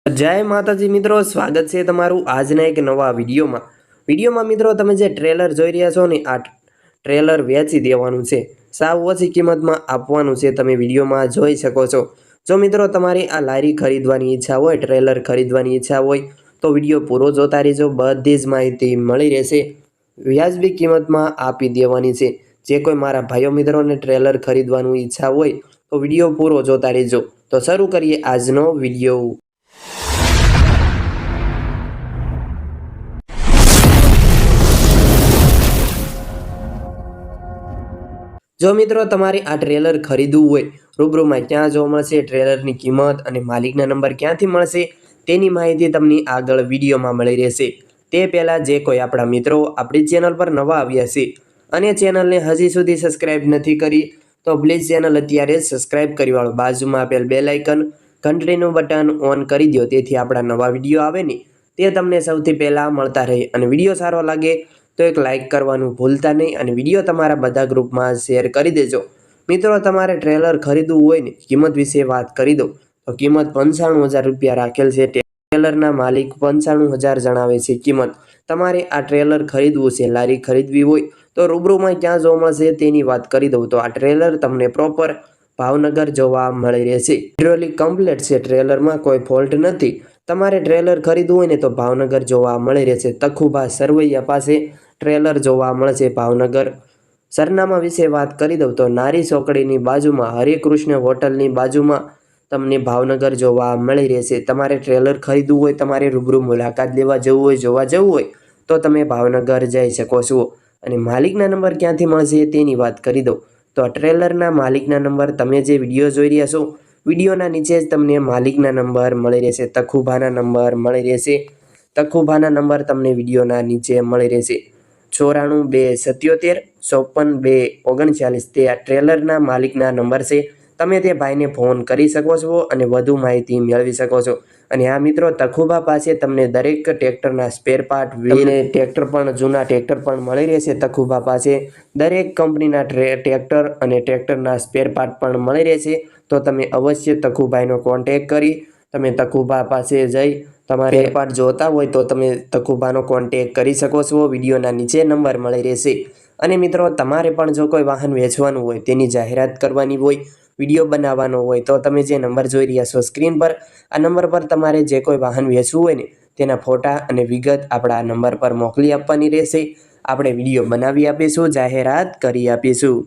जय माताजी मित्रों, स्वागत है तमारू आजना एक नवा विडियो में मित्रों तमे जे ट्रेलर जोई रह्या छो ने आ ट्रेलर वेची देवानुं छे। साव ओછી किंमतमां आपवानुं छे। तमे विडियो में जोई शको छो। जो मित्रों तमारी आ लारी खरीदवानी इच्छा होय, ट्रेलर खरीदवानी इच्छा होय तो विडियो पूरो जोता रहीजो। बधी ज माहिती मळी रहेशे। व्याजबी किंमतमां आपी देवानी छे। जे कोई मारा भाईओ मित्रों ने ट्रेलर खरीदवानी इच्छा होय तो विडियो पूरो जोता रहीजो। तो शरू करिए आजनो विडियो। जो मित्रों तमारे आ ट्रेलर खरीदવું હોય, રૂબરૂમાં ક્યાં જોવા મળશે, ટ્રેલરની કિંમત અને માલિકના નંબર ક્યાંથી મળશે તેની માહિતી તમને આગળ વિડીયોમાં મળી રહેશે। તે પહેલા જે કોઈ આપણા મિત્રો આપણી ચેનલ પર નવા આવ્યા છે અને ચેનલને હજી સુધી સબસ્ક્રાઇબ નથી કરી તો પ્લીઝ ચેનલ અત્યારે જ સબસ્ક્રાઇબ કરી વાળો। બાજુમાં આપેલ બેલ આઇકન ઘંટડીનું બટન ઓન કરી દો, તેથી આપણા નવા વિડીયો આવે ને તે તમને સૌથી પહેલા મળતા રહે। અને વિડીયો સારો લાગે तो एक लाइक करवानुं भूलता नहीं और विडियो तमारा बधा ग्रुप में शेर कर देजो। मित्रों तमारे ट्रेलर खरीदवुं होय ने किंमत विषे बात करी दो तो किंमत 95,000 रुपया राखेल छे। ट्रेलरना मालिक 95,000 जणावे छे किंमत। तमारे आ ट्रेलर खरीदवुं छे, लारी खरीदवी होय तो रूबरू में क्यां जोवा मळशे तेनी वात करी दऊं तो आ ट्रेलर तमने प्रोपर भावनगर जोवा मळी रहेशे। हाइड्रोलिक कम्प्लीट छे, ट्रेलर में कोई फॉल्ट नहीं। तमारे ट्रेलर खरीदवुं होय ने तो भावनगर जोवा मळी रहेशे। तखुभा सरवैया पासे ट्रेलर जोवा मळशे भावनगर। सरनामा विषे बात करी दऊं तो नारी ચોકડીની बाजुमां हरिकृष्ण होटलनी बाजुमां तमने भावनगर जोवा मळी रहेशे। तमारे ट्रेलर खरीदवुं होय, तमारे रूबरू मुलाकात लेवा जवुं होय, जोवा जवुं होय तो तमे भावनगर जई शको छो। अने मालिकना नंबर क्यांथी मळशे तेनी वात करी दऊं तो ट्रेलरना मालिकना नंबर तमे जे विडियो जोई रह्या छो विडियोना नीचे ज तमने मालिकना नंबर मळी रहेशे। तखुभाना नंबर मळी रहेशे। तखुभाना नंबर तमने विडियोना नीचे मळी रहेशे। 94 277 54 239 ते आ ट्रेलरना मालिकना नंबर से तमे ते भाईने फोन करी शको छो अने वधु माहिती मेळवी शको छो। अने आ मित्रों तखुभा पासे तमने दरेक ट्रेक्टरना स्पेर पार्ट तमने ट्रेक्टर पण जूना ट्रेक्टर पण मळी रहेशे। तखुभा पासे दरेक कंपनीना ट्रेक्टर अने ट्रेक्टरना स्पेर पार्ट पण मळी रहेशे। तो तमे अवश्य तखुभाईनो कॉन्टेक्ट करी तमे तखुभा पासे जई तमारे स्पेर पार्ट जोता होय तो तमे तखुभानो कॉन्टेक्ट करी शको छो। विडियोना नीचे नंबर मळी रहेशे। अने मित्रों तमारे पण जो कोई वाहन वेचवानुं होय तेनी जाहेरात करवानी होय, विडियो बनाववानो होय तो तमे जे नंबर जोई रह्या छो स्क्रीन पर आ नंबर पर तमारे जे कोई वाहन वेचवुं होय ने तेना फोटा अने विगत आपणा नंबर पर मोकली आपवानी रहेशे। आपणे विडियो बनावी आपीशुं, जाहेरात करी आपीशुं।